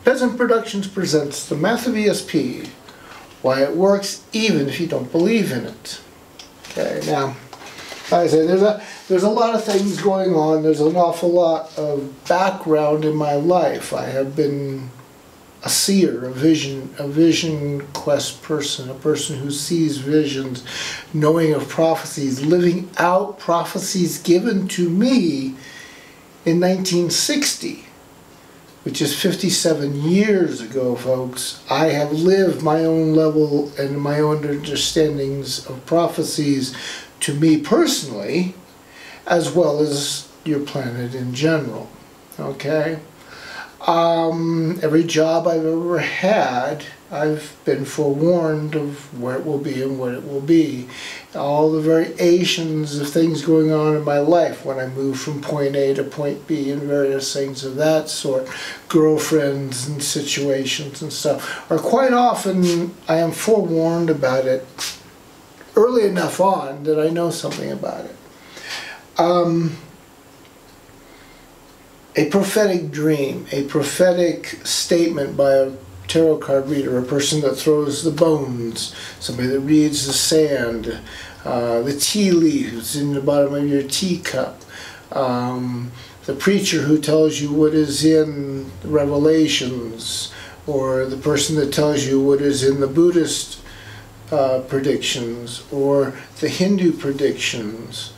Peasant Productions presents the Math of ESP, why it works even if you don't believe in it. Okay, now, like I say, there's a lot of things going on. There's an awful lot of background in my life. I have been a seer, a vision quest person, a person who sees visions, knowing of prophecies, living out prophecies given to me in 1960. Which is 57 years ago, folks. I have lived my own level and my own understandings of prophecies to me personally, as well as your planet in general. Okay? Every job I've ever had, I've been forewarned of where it will be and what it will be. All the variations of things going on in my life when I move from point A to point B and various things of that sort, girlfriends and situations and stuff, are quite often I am forewarned about it early enough on that I know something about it. A prophetic dream, a prophetic statement by a tarot card reader, a person that throws the bones, somebody that reads the sand, the tea leaves in the bottom of your teacup, the preacher who tells you what is in the Revelations, or the person that tells you what is in the Buddhist predictions, or the Hindu predictions,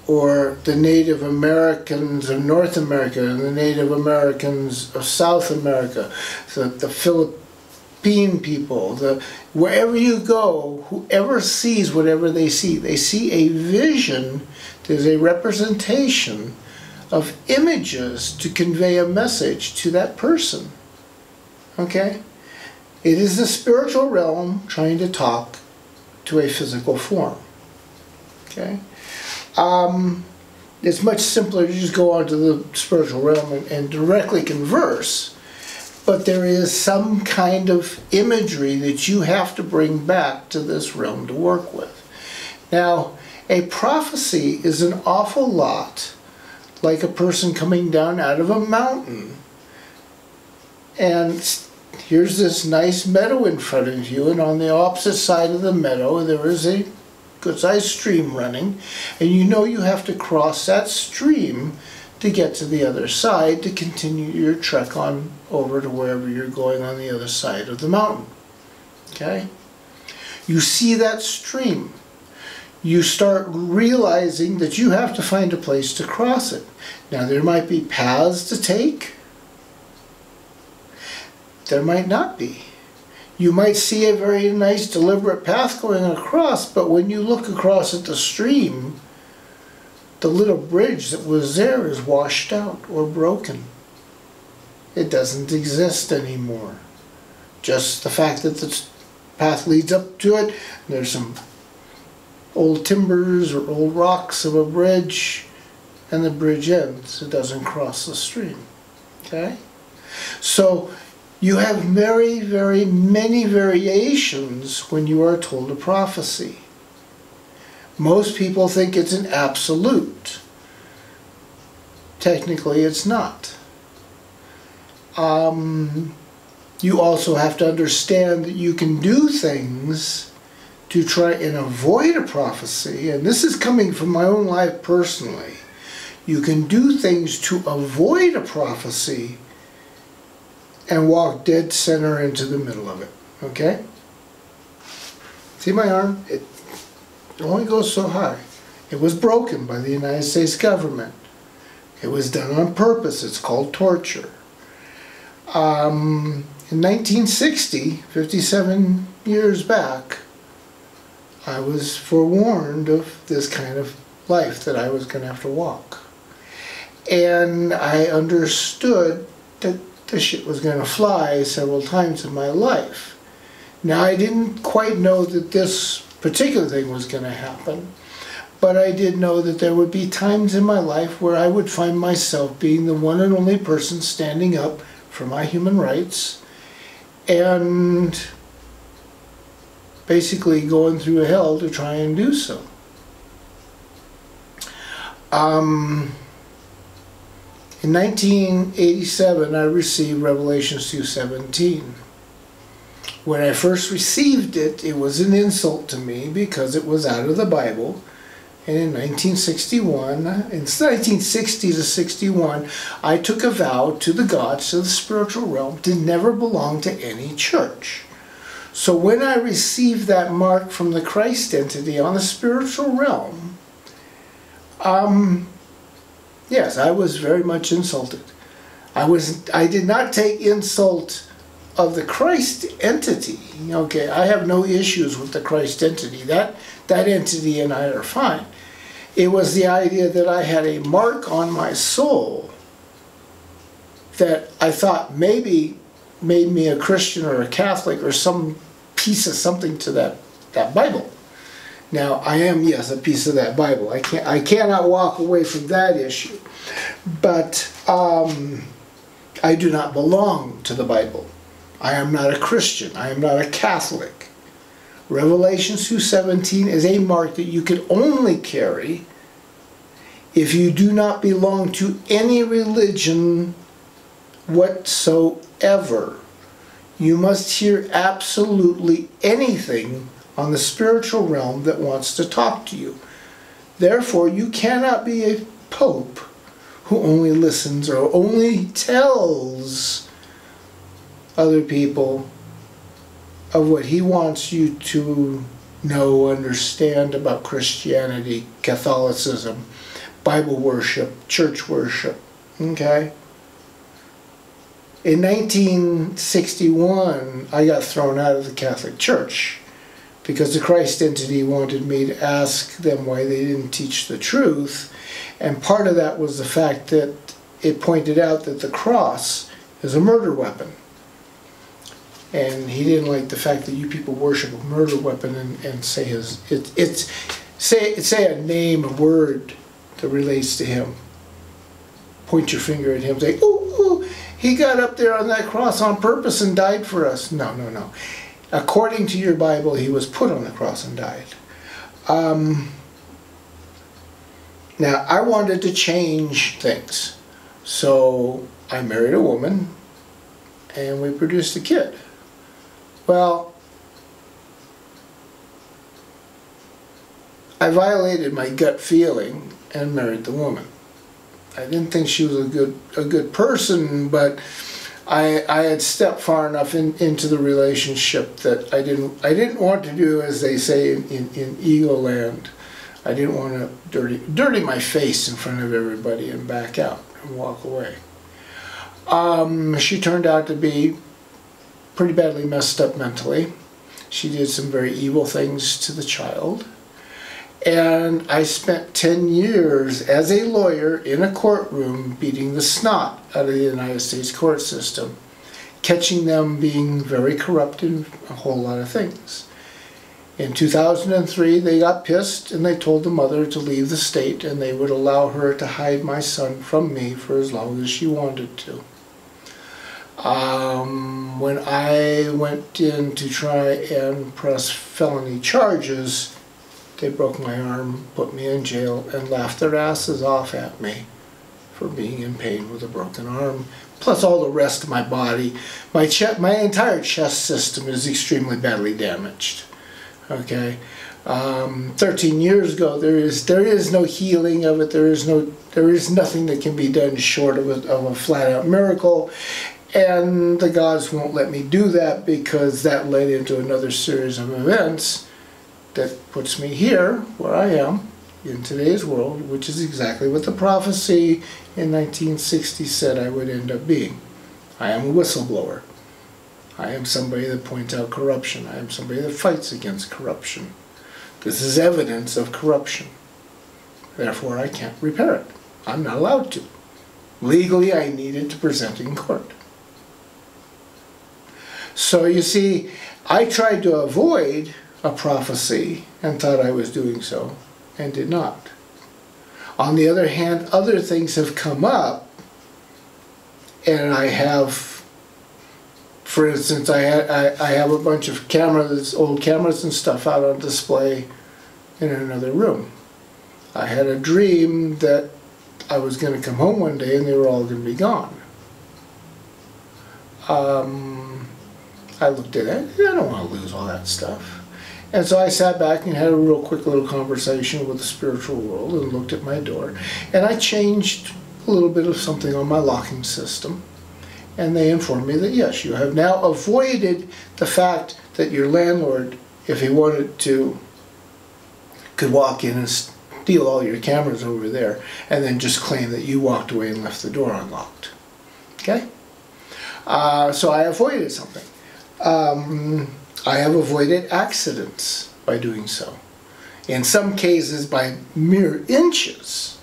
or the Native Americans of North America and the Native Americans of South America, so the Philippine people, wherever you go, whoever sees whatever they see a vision. There's a representation of images to convey a message to that person. Okay? It is the spiritual realm trying to talk to a physical form. Okay? It's much simpler to just go onto the spiritual realm and directly converse, but there is some kind of imagery that you have to bring back to this realm to work with. Now, a prophecy is an awful lot like a person coming down out of a mountain, and here's this nice meadow in front of you, and on the opposite side of the meadow there is a good-sized stream running, and you know you have to cross that stream to get to the other side to continue your trek on over to wherever you're going on the other side of the mountain. Okay? You see that stream. You start realizing that you have to find a place to cross it. Now, there might be paths to take. There might not be. You might see a very nice deliberate path going across, but when you look across at the stream, the little bridge that was there is washed out or broken. It doesn't exist anymore. Just the fact that the path leads up to it, there's some old timbers or old rocks of a bridge, and the bridge ends. It doesn't cross the stream. Okay? So, you have very, very many variations when you are told a prophecy. Most people think it's an absolute. Technically, it's not. You also have to understand that you can do things to try and avoid a prophecy, and this is coming from my own life personally. You can do things to avoid a prophecy and walk dead center into the middle of it. Okay? See my arm? It only goes so high. It was broken by the United States government. It was done on purpose. It's called torture. In 1960, 57 years back, I was forewarned of this kind of life that I was going to have to walk. And I understood that this shit was going to fly several times in my life. Now, I didn't quite know that this particular thing was going to happen, but I did know that there would be times in my life where I would find myself being the one and only person standing up for my human rights and basically going through hell to try and do so. In 1987, I received Revelation 2:17. When I first received it, it was an insult to me because it was out of the Bible. And in 1960 to 61, I took a vow to the gods of the spiritual realm to never belong to any church. So when I received that mark from the Christ entity on the spiritual realm, yes, I was very much insulted. I did not take insult of the Christ entity. Okay, I have no issues with the Christ entity. That entity and I are fine. It was the idea that I had a mark on my soul that I thought maybe made me a Christian or a Catholic or some piece of something to that Bible. Now, I am, yes, a piece of that Bible. I cannot walk away from that issue. But I do not belong to the Bible. I am not a Christian. I am not a Catholic. Revelation 2:17 is a mark that you can only carry if you do not belong to any religion whatsoever. You must hear absolutely anything on the spiritual realm that wants to talk to you. Therefore, you cannot be a pope who only listens or only tells other people of what he wants you to know, understand about Christianity, Catholicism, Bible worship, church worship. Okay? In 1961, I got thrown out of the Catholic Church because the Christ entity wanted me to ask them why they didn't teach the truth. And part of that was the fact that it pointed out that the cross is a murder weapon. And he didn't like the fact that you people worship a murder weapon and say say a name, a word that relates to him. Point your finger at him, say, "Ooh, ooh, he got up there on that cross on purpose and died for us." No, no, no. According to your Bible, he was put on the cross and died. Now, I wanted to change things. So I married a woman and we produced a kid. Well, I violated my gut feeling and married the woman. I didn't think she was a good person, but I had stepped far enough into the relationship that I didn't want to do, as they say in ego land. I didn't want to dirty my face in front of everybody and back out and walk away. She turned out to be pretty badly messed up mentally. She did some very evil things to the child. And I spent 10 years as a lawyer in a courtroom beating the snot out of the United States court system, catching them being very corrupt in a whole lot of things. In 2003, they got pissed and they told the mother to leave the state and they would allow her to hide my son from me for as long as she wanted to. When I went in to try and press felony charges, they broke my arm, put me in jail, and laughed their asses off at me for being in pain with a broken arm, plus all the rest of my body. My entire chest system is extremely badly damaged. Okay, 13 years ago, there is no healing of it. There is nothing that can be done short of a flat-out miracle. And the gods won't let me do that because that led into another series of events that puts me here, where I am, in today's world, which is exactly what the prophecy in 1960 said I would end up being. I am a whistleblower. I am somebody that points out corruption. I am somebody that fights against corruption. This is evidence of corruption. Therefore, I can't repair it. I'm not allowed to. Legally, I needed to present in court. So you see, I tried to avoid a prophecy and thought I was doing so and did not. On the other hand, other things have come up and I have, for instance, I have a bunch of cameras, old cameras and stuff out on display in another room. I had a dream that I was going to come home one day and they were all going to be gone. I looked at it, I don't want to lose all that stuff. And so I sat back and had a real quick little conversation with the spiritual world and looked at my door. And I changed a little bit of something on my locking system. And they informed me that yes, you have now avoided the fact that your landlord, if he wanted to, could walk in and steal all your cameras over there and then just claim that you walked away and left the door unlocked. Okay? So I avoided something. I have avoided accidents by doing so. In some cases by mere inches.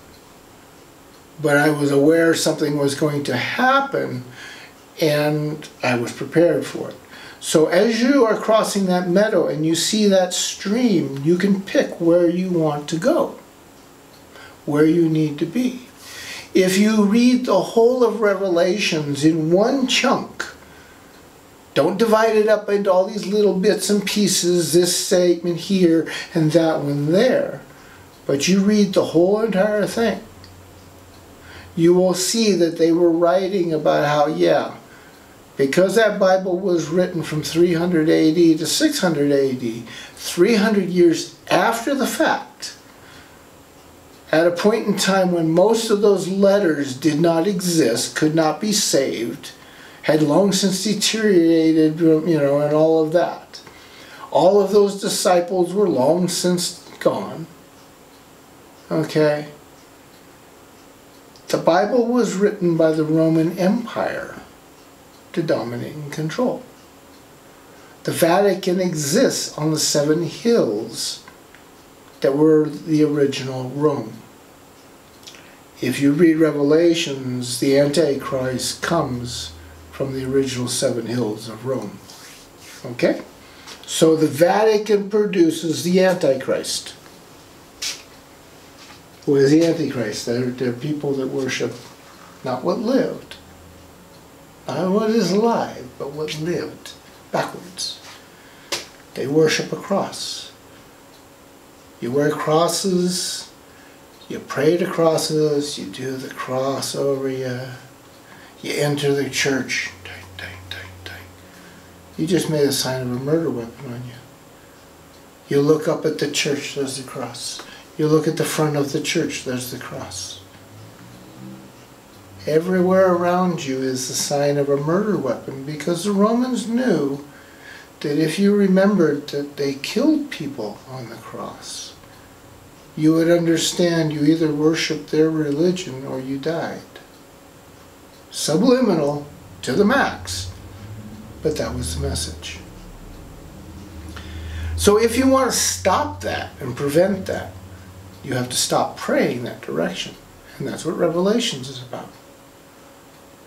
But I was aware something was going to happen and I was prepared for it. So as you are crossing that meadow and you see that stream, you can pick where you want to go, where you need to be. If you read the whole of Revelations in one chunk, don't divide it up into all these little bits and pieces, this statement here and that one there, but you read the whole entire thing, you will see that they were writing about how, yeah, because that Bible was written from 300 AD to 600 AD, 300 years after the fact, at a point in time when most of those letters did not exist, could not be saved, had long since deteriorated, you know, and all of that. All of those disciples were long since gone. Okay? The Bible was written by the Roman Empire to dominate and control. The Vatican exists on the 7 hills that were the original Rome. If you read Revelations, the Antichrist comes from the original 7 hills of Rome. Okay? So the Vatican produces the Antichrist. Who is the Antichrist? They're people that worship not what lived, not what is alive, but what lived backwards. They worship a cross. You wear crosses, you pray to crosses, you do the cross over you, you enter the church, dang, dang, dang, dang. You just made a sign of a murder weapon on you. You look up at the church, there's the cross. You look at the front of the church, there's the cross. Everywhere around you is the sign of a murder weapon, because the Romans knew that if you remembered that they killed people on the cross, you would understand you either worshiped their religion or you died. Subliminal to the max, but that was the message. So if you want to stop that and prevent that, you have to stop praying that direction. And that's what Revelations is about.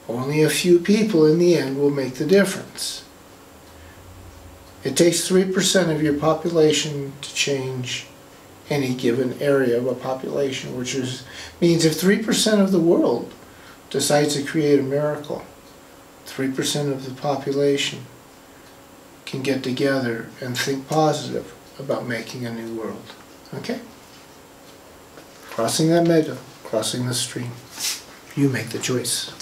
Only a few people in the end will make the difference. It takes 3% of your population to change any given area of a population, which means if 3% of the world decides to create a miracle, 3% of the population can get together and think positive about making a new world. Okay? Crossing that meadow, crossing the stream. You make the choice.